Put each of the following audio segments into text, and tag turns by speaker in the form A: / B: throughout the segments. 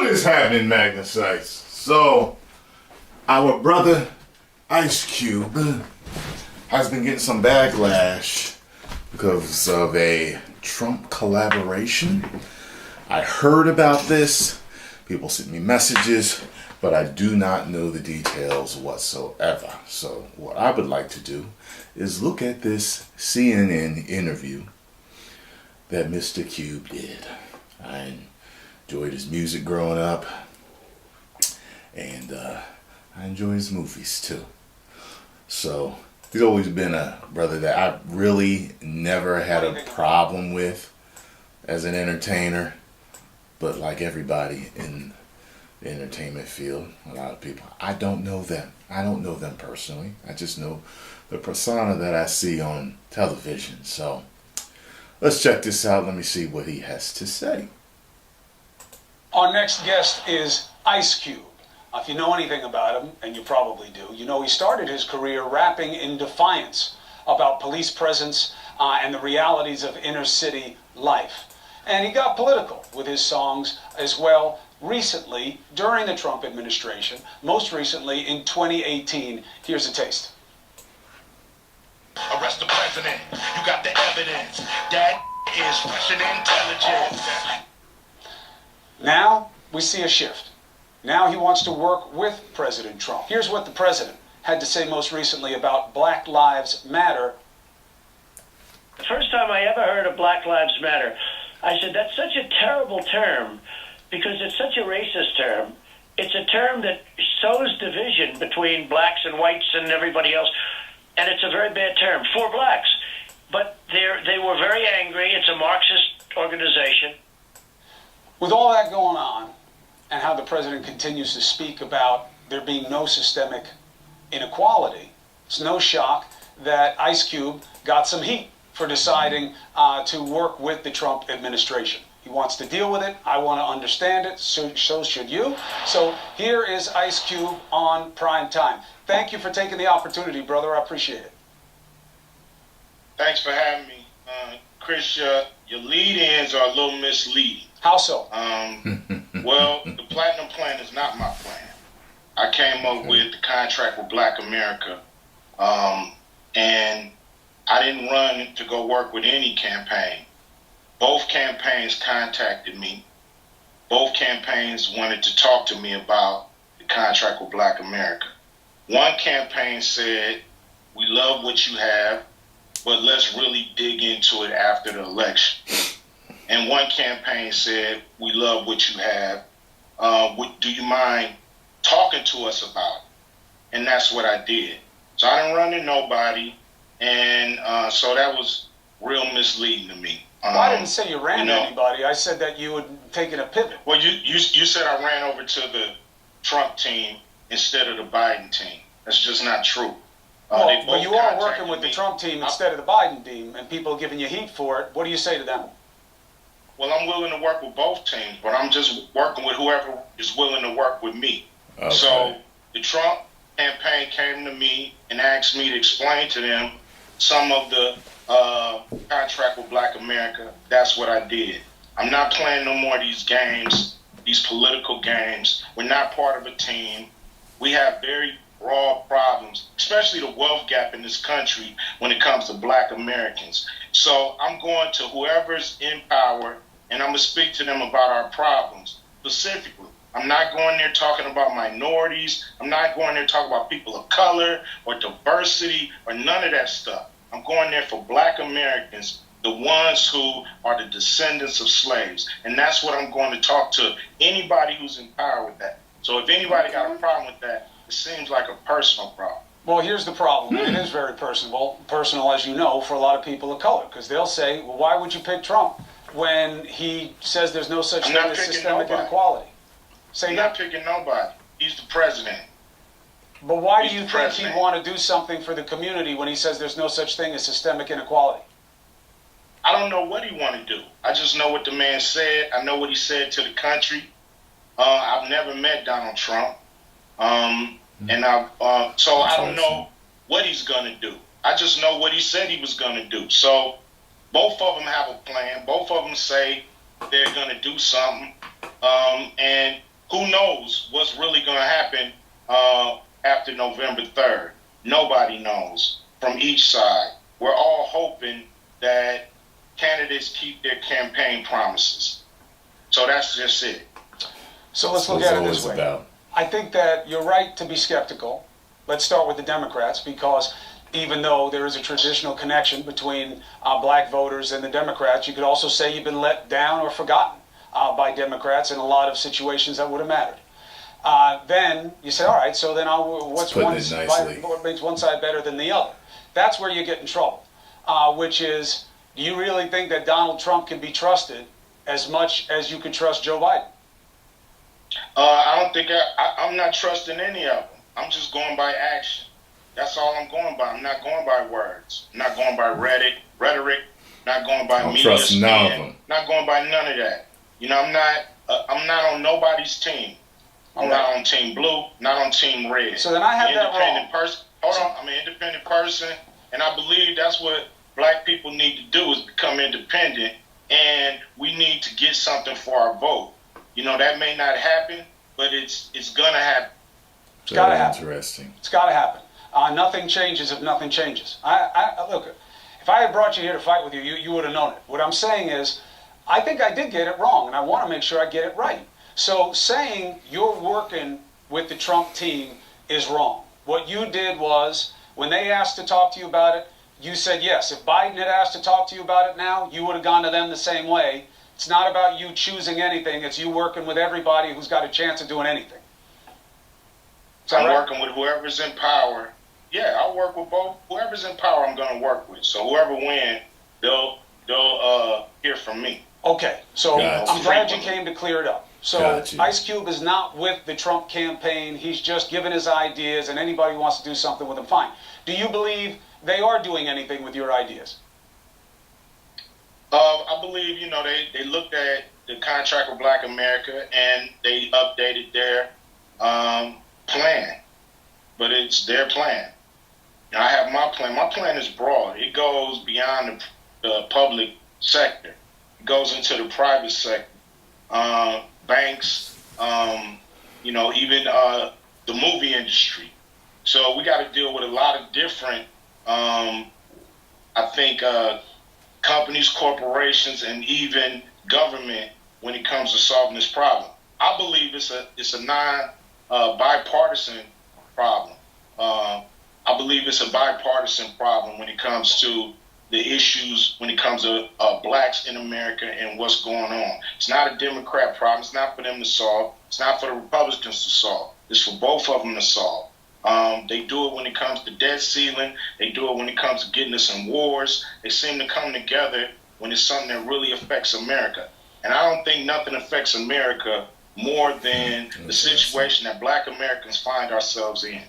A: is happening, Magnacites? So, our brother Ice Cube has been getting some backlash because of a Trump collaboration. I heard about this. People sent me messages, but I do not know the details whatsoever. So, what I would like to do is look at this CNN interview that Mr. Cube did. I enjoyed his music growing up, and I enjoy his movies too. So he's always been a brother that I really never had a problem with as an entertainer, but like everybody in the entertainment field, a lot of people, I don't know them. I don't know them personally. I just know the persona that I see on television. So let's check this out. Let me see what he has to say.
B: Our next guest is Ice Cube. If you know anything about him, and you probably do, you know he started his career rapping in defiance about police presence and the realities of inner city life. And he got political with his songs as well recently during the Trump administration, most recently in 2018. Here's a taste.
C: Arrest the president. You got the evidence. That is Russian intelligence.
B: Now we see a shift. Now he wants to work with President Trump. Here's what the president had to say most recently about Black Lives Matter.
D: The first time I ever heard of Black Lives Matter, I said, that's such a terrible term because it's such a racist term. It's a term that sows division between blacks and whites and everybody else, and it's a very bad term for blacks. But they were very angry. It's a Marxist organization.
B: With all that going on, and how the president continues to speak about there being no systemic inequality, it's no shock that Ice Cube got some heat for deciding to work with the Trump administration. He wants to deal with it. I want to understand it. So should you. So here is Ice Cube on Prime Time. Thank you for taking the opportunity, brother. I appreciate it.
C: Thanks for having me. Chris, your lead-ins are a little misleading.
B: How so?
C: Well, the Platinum Plan is not my plan. I came up with the contract with Black America, and I didn't run to go work with any campaign. Both campaigns contacted me. Both campaigns wanted to talk to me about the contract with Black America. One campaign said, we love what you have, but let's really dig into it after the election. And one campaign said, we love what you have. Do you mind talking to us about it? And that's what I did. So I didn't run to nobody. And so that was real misleading to me.
B: Well, I didn't say you ran to anybody. I said that you had taken a pivot.
C: Well, you said I ran over to the Trump team instead of the Biden team. That's just not true.
B: Well, but you are working with the Trump team instead of the Biden team, and people giving you heat for it. What do you say to them?
C: Well, I'm willing to work with both teams, but I'm just working with whoever is willing to work with me. Okay. So the Trump campaign came to me and asked me to explain to them some of the contract with Black America. That's what I did. I'm not playing no more of these games, these political games. We're not part of a team. We have very raw problems, especially the wealth gap in this country when it comes to Black Americans. So I'm going to whoever's in power, and I'm going to speak to them about our problems specifically. I'm not going there talking about minorities. I'm not going there talking about people of color or diversity or none of that stuff. I'm going there for Black Americans, the ones who are the descendants of slaves. And that's what I'm going to talk to anybody who's in power with that. So if anybody got a problem with that, it seems like a personal problem.
B: Well, here's the problem. It is very personal, as you know, for a lot of people of color, because they'll say, well, why would you pick Trump when he says there's no such thing as systemic inequality?
C: I'm not picking nobody. He's the president.
B: But why do you think he'd want to do something for the community when he says there's no such thing as systemic inequality?
C: I don't know what he want to do. I just know what the man said. I know what he said to the country. I've never met Donald Trump. So I don't know what he's going to do. I just know what he said he was going to do. So both of them have a plan. Both of them say they're going to do something. And who knows what's really going to happen after November 3rd? Nobody knows from each side. We're all hoping that candidates keep their campaign promises. So that's just it.
B: So let's look
A: That's
B: at
A: what
B: it
A: it's
B: this way.
A: about.
B: I think that you're right to be skeptical. Let's start with the Democrats, because even though there is a traditional connection between black voters and the Democrats, you could also say you've been let down or forgotten by Democrats in a lot of situations that would have mattered. Then you say, all right, so then what makes one side better than the other? That's where you get in trouble, which is, do you really think that Donald Trump can be trusted as much as you could trust Joe Biden?
C: I don't think I'm not trusting any of them. I'm just going by action. That's all I'm going by. I'm not going by words. I'm not going by rhetoric. Not going by media
A: trust
C: spin.
A: none of them.
C: Not going by none of that. You know, I'm not on nobody's team. I'm not on Team Blue. Not on Team Red.
B: So then I have that wrong.
C: I'm an independent person, and I believe that's what black people need to do, is become independent, and we need to get something for our vote. You know, that may not happen, but it's gonna happen.
B: It's gotta happen.
A: Interesting.
B: It's got to happen. Nothing changes if nothing changes. Look, if I had brought you here to fight with you, you would have known it. What I'm saying is, I think I did get it wrong, and I want to make sure I get it right. So saying you're working with the Trump team is wrong. What you did was, when they asked to talk to you about it, you said yes. If Biden had asked to talk to you about it now, you would have gone to them the same way. It's not about you choosing anything. It's you working with everybody who's got a chance of doing anything.
C: I'm working with whoever's in power. Yeah, I'll work with both. Whoever's in power, I'm going to work with. So whoever wins, they'll hear from me.
B: Okay, so
A: Gotcha.
B: I'm glad you came to clear it up. So
A: Gotcha.
B: Ice Cube is not with the Trump campaign. He's just giving his ideas, and anybody who wants to do something with them, fine. Do you believe they are doing anything with your ideas?
C: I believe, you know, they looked at the contract with Black America and they updated their plan. But it's their plan. Now, I have my plan. My plan is broad. It goes beyond the public sector. It goes into the private sector. Banks, you know, even the movie industry. So we got to deal with a lot of different, I think, companies, corporations, and even government when it comes to solving this problem. I believe it's a bipartisan problem. I believe it's a bipartisan problem when it comes to the issues, when it comes to blacks in America and what's going on. It's not a Democrat problem. It's not for them to solve. It's not for the Republicans to solve. It's for both of them to solve. They do it when it comes to debt ceiling. They do it when it comes to getting us in wars. They seem to come together when it's something that really affects America. And I don't think nothing affects America more than the situation that black Americans find ourselves in.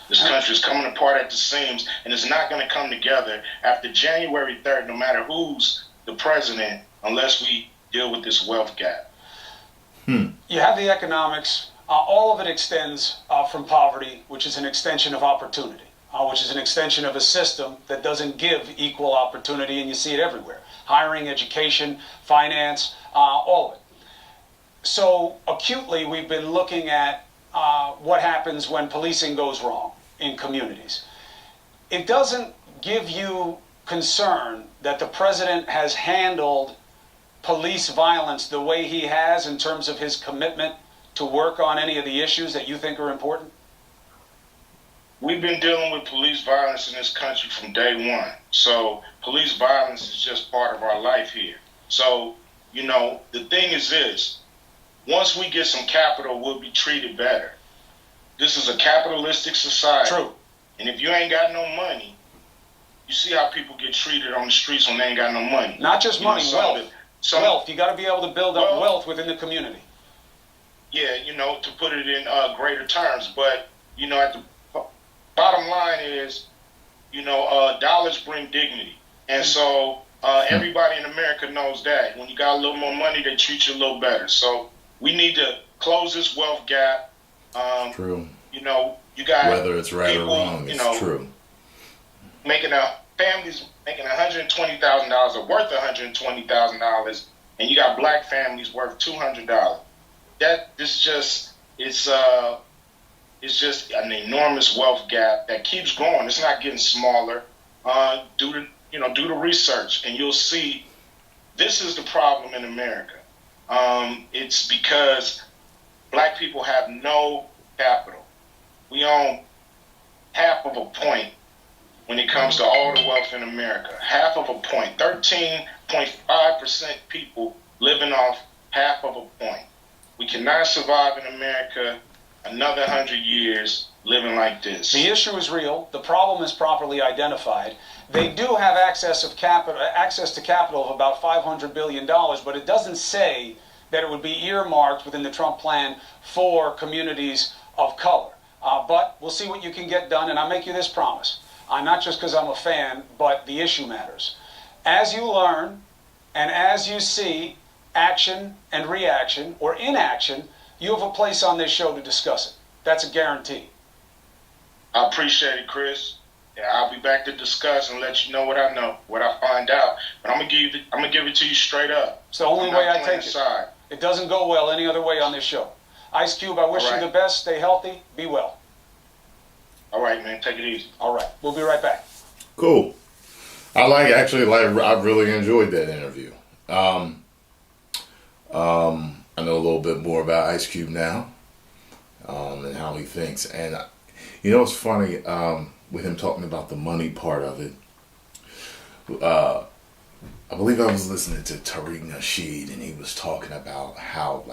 C: This country is coming apart at the seams, and it's not going to come together after January 3rd, no matter who's the president, unless we deal with this wealth gap.
B: You have the economics. All of it extends from poverty, which is an extension of opportunity, which is an extension of a system that doesn't give equal opportunity, and you see it everywhere. Hiring, education, finance, all of it. So acutely, we've been looking at what happens when policing goes wrong in communities. It doesn't give you concern that the president has handled police violence the way he has in terms of his commitment to work on any of the issues that you think are important?
C: We've been dealing with police violence in this country from day one. So police violence is just part of our life here. So, you know, the thing is this. Once we get some capital, we'll be treated better. This is a capitalistic society.
B: True.
C: And if you ain't got no money, you see how people get treated on the streets when they ain't got no money.
B: Not just money, wealth.
C: Wealth.
B: You got to be able to build up wealth within the community.
C: Yeah, you know, to put it in greater terms. But, you know, at the bottom line is, you know, dollars bring dignity. And so everybody in America knows that. When you got a little more money, they treat you a little better. So we need to close this wealth gap.
A: True.
C: You know, you got
A: whether it's right
C: people,
A: or wrong, it's true.
C: Families making $120,000 or worth $120,000, and you got black families worth $200. This just it's just an enormous wealth gap that keeps growing. It's not getting smaller due to research, and you'll see this is the problem in America. It's because black people have no capital. We own half of a point when it comes to all the wealth in America. Half of a point. 13.5% people living off half of a point. We cannot survive in America another 100 years living like this.
B: The issue is real. The problem is properly identified. They do have access to capital of about $500 billion, but it doesn't say that it would be earmarked within the Trump plan for communities of color. But we'll see what you can get done, and I make you this promise. Not just because I'm a fan, but the issue matters. As you learn and as you see action and reaction or inaction, you have a place on this show to discuss it. That's a guarantee.
C: I appreciate it, Chris. Yeah, I'll be back to discuss and let you know what I know, what I find out. But I'm gonna give it to you straight up.
B: It's the only way I take it.
C: Side.
B: It doesn't go well any other way on this show. Ice Cube, I wish you the best. Stay healthy. Be well.
C: All right, man. Take it easy.
B: All right. We'll be right back.
A: Cool. I really enjoyed that interview. I know a little bit more about Ice Cube now, and how he thinks. And it's funny, with him talking about the money part of it. I believe I was listening to Tariq Nasheed, and he was talking about how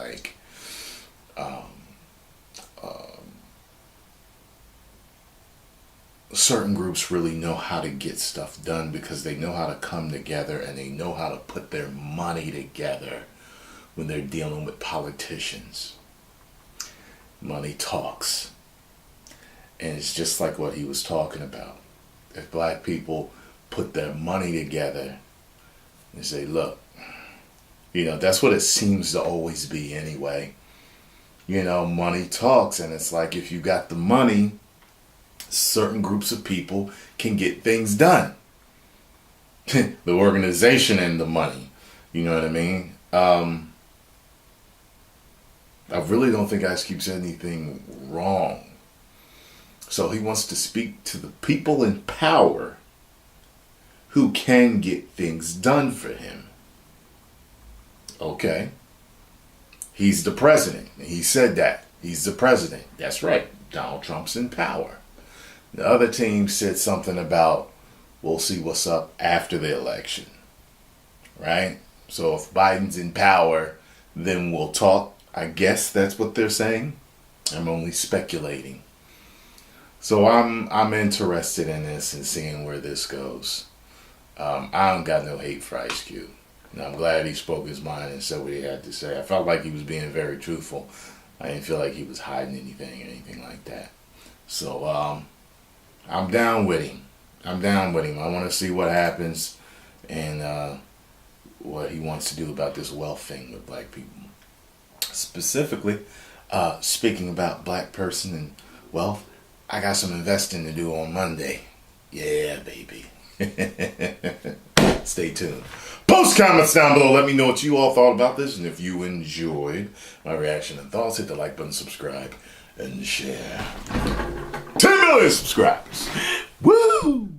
A: certain groups really know how to get stuff done because they know how to come together and they know how to put their money together when they're dealing with politicians. Money talks. And it's just like what he was talking about. If black people put their money together and say, look, that's what it seems to always be anyway. Money talks, and it's like if you got the money, certain groups of people can get things done. The organization and the money. You know what I mean? I really don't think Ice Cube said anything wrong. So he wants to speak to the people in power who can get things done for him. Okay. He's the president. He said that. He's the president. That's right. Donald Trump's in power. The other team said something about, we'll see what's up after the election. Right? So if Biden's in power, then we'll talk. I guess that's what they're saying. I'm only speculating. So I'm interested in this and seeing where this goes. I don't got no hate for Ice Cube. And I'm glad he spoke his mind and said what he had to say. I felt like he was being very truthful. I didn't feel like he was hiding anything like that. So I'm down with him. I want to see what happens and what he wants to do about this wealth thing with black people. Specifically, speaking about black person and wealth, I got some investing to do on Monday. Yeah, baby. Stay tuned. Post comments down below. Let me know what you all thought about this. And if you enjoyed my reaction and thoughts, hit the like button, subscribe, and share. 10 million subscribers. Woo!